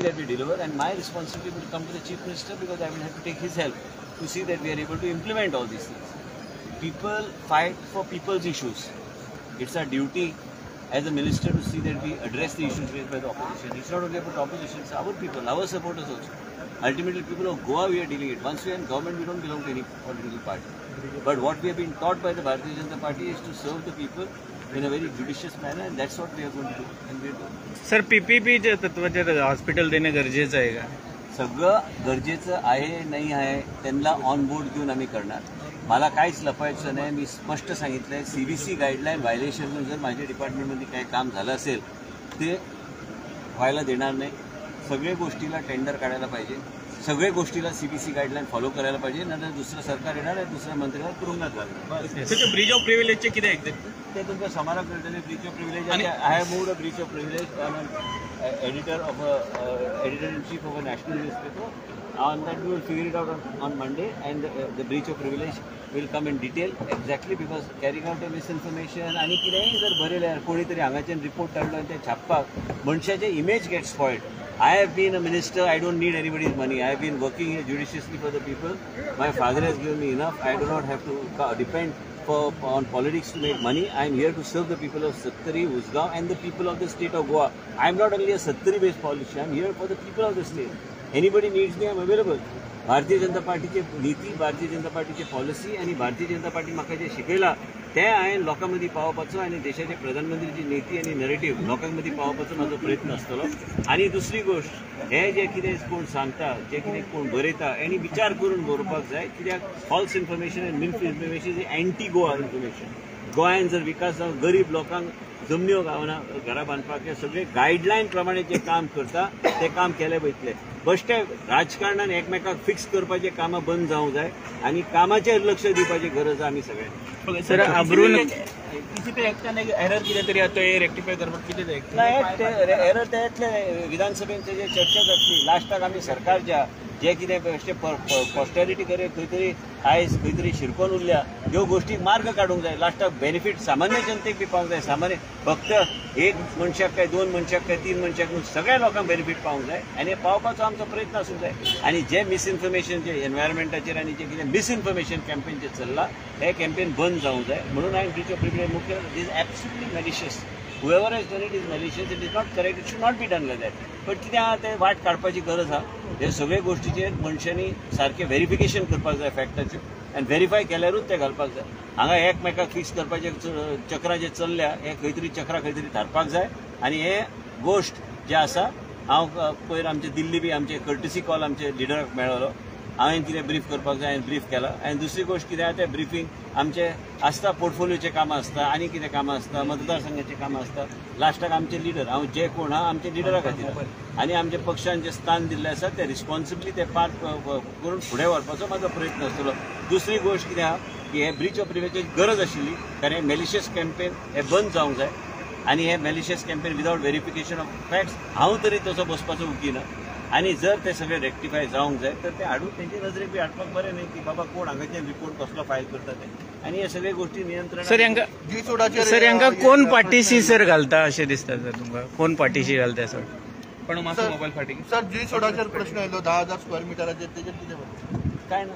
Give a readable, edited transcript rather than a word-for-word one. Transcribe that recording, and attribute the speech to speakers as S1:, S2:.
S1: that we deliver, and my responsibility will come to the Chief Minister because I will have to take his help to see that we are able to implement all these things. People fight for people's issues. It's our duty as a minister to see that we address the issues raised by the opposition. It's not only about opposition, it's our people, our supporters also. Ultimately, people of Goa, we are dealing it. Once we are in government, we don't belong to any political party. But what we have been taught by the Bharatiya Janata Party is to serve the people in a very judicious manner, and that's what we are going to do. And we are doing.
S2: Sir PPP चे तत्वाचे hospital देणे गरजेचं आहे का?
S1: सगळं गरजेचं आहे नाही आहे त्यांना ऑन बोर्ड घेऊन आम्ही करणार. मला काहीच लपवायचं नाही. मी स्पष्ट सांगितलंय CBC गाईडलाईन व्हायलेशन जर माझ्या डिपार्टमेंटमध्ये काही काम झालं असेल ते व्हायला देणार नाही. सगळ्या गोष्टीला टेंडर काढायला पाहिजे. सगळ्या गोष्टीला CBC गाईडलाईन फॉलो करायला पाहिजे. नंतर दुसरं सरकार येणार आहे, दुसऱ्या मंत्र्याला तुरुंगात घालणार.
S2: ब्रिज ऑफ प्रिव्हिलेजचे किती एक्झॅक्ट
S1: ते तुमच्या समारोह करताना Breach of privilege. I have moved a breach of privilege on editor-in-chief of a national newspaper. On that we will figure it out on Monday, and the breach of privilege will come in detail exactly because carrying out a misinformation आणि कितेंय जर बरें कोणी तरी हांगाच्यान report काडलो आनी ते छापपाक मनशाचे image gate spoiled. I have been a minister. I don't need anybody's money. I have been working here judiciously for the people. My father has given me enough. I do not have to depend on politics to make money. I am here to serve the people of Sattari, Usgaon and the people of the state of Goa. I am not only a Sattari-based politician. I am here for the people of the state. Anybody needs me, I am available. Bharatiya Janata पार्टीची नीती, भारतीय जनता पार्टीची policy आणि Bharatiya Janata party म्हाका जे शिकयला ते हांवें लोकांमदीं पावोवपाचो आनी देशाचे प्रधानमंत्रीची नीती आनी नरेटिव्ह लोकांमदीं पावोवपाचो म्हाजो प्रयत्न आसतलो. आनी दुसरी गोष्ट हे जे कितें कोण सांगता, जे कितें कोण बरयता हेणी विचार करून बरोवपाक जाय. कित्याक फॉल्स इन्फॉर्मेशन आनी miss information is anti Goa information. गोंयांत जर विकास जावन गरीब लोकांक जमन्यो गावना, घरां बांदपाक हे सगळे गायडलायन प्रमाणे जे काम करता ते काम केले वयतले. बेश्टे राजकारणान एकमेकाक फिक्स करपाचे कामां बंद जावंक जाय आनी कामाचेर लक्ष दिवपाची गरज आमी सगळ्यांनी.
S2: सर आबरून
S3: किसी एकट्यान एरर कितें तरी आता हे रेक्टिफाय करपाक कितें
S1: एरर ते येतले. विधानसभेचे जे चर्चा जातली लास्टाक आमी सरकारच्या जे कितें बेश्टे पॉस्टॅरिटी करे खंय तरी आयज खंय तरी शिरकोन उरल्या ह्यो गोष्टी मार्ग काडूंक जाय. लास्टाक बेनिफीट सामान्य जनतेक बी पावंक जाय. सामान्य फक्त एक मनशाक काय, दोन मनशाक काय, तीन मनशाक न्हू, सगळ्या लोकांक बेनिफीट पावंक जाय आनी हे पावपाचो आमचो प्रयत्न आसूंक जाय. आनी जे मिसइन्फॉर्मेशन जे एनवायरमेंटाचेर आनी जे कितें मिसइन्फॉर्मेशन कॅम्पेन जे चल्ला हे कॅम्पेन बंद जावंक जाय. म्हणून हांवें ब्रीच ऑफ प्रिव्हिलेज मुख्य is absolutely malicious. whoever has done it is malicious. It is not correct. It should not be done like that. But कितें आहा ते वाट काडपाची गरज आहा. हे सगळे गोष्टीचेर मनशांनी सारकें व्हेरिफिकेशन करपाक जाय फॅक्टाचेर आनी व्हेरीफाय केल्यारूच ते घालपाक जाय. हांगा एकमेकाक फिक्स करपाचे चक्रां जे चल्ल्या हे खंय तरी चक्रां खंय तरी थारपाक जाय. आनी हे गोश्ट जे आसा हांव पयर आमचे दिल्ली बी आमचे कर्टसी कॉल आमचे लिडराक मेळ्ळो. हांवें कितें ब्रीफ करपाक जाय हांवें ब्रीफ केला. आनी दुसरी गोश्ट कितें आहा तें ब्रिफींग आमचे आसता, पोर्टफोलियोचे कामां आसता, आनी कितें कामां आसता, मतदारसंघाची कामां आसता. लास्टाक आमचे लिडर हांव जे कोण आहा आमचे लिडरा खातीर आनी आमच्या पक्षान जे स्थान दिल्लें आसा ते रिस्पॉन्सिबली ते पार करून फुडें व्हरपाचो म्हाजो प्रयत्न आसतलो. दुसरी गोश्ट कितें आहा की हे ब्रीच ऑफ प्रिव्हिलेजाची गरज आशिल्ली कारण हे मॅलिशियस कॅम्पेन हे बंद जावंक जाय. आनी हे malicious campaign without verification of facts हांव तरी तसो बसपाचो उकीना. आनी जर ते सगळे रेक्टिफाय जावंक जाय तर ते हाडून तेंचे नजरेक बी हाडपाक बरें न्ही की बाबा कोण हांगाचे रिपोर्ट कसलो फायल करता ते. आनी हे सगळे गोष्टी नियंत्रण.
S2: सर हांकां कोण पाठीशी सर घालता अशें दिसता सर तुमकां? कोण पाठीशी घालता सर?
S3: पण मातसो मोबायल फाटी
S4: सर जी सोडाचेर प्रश्न आयलो 10,000 स्क्वेअर मिटराचेर तेजेर कितें
S1: काय ना.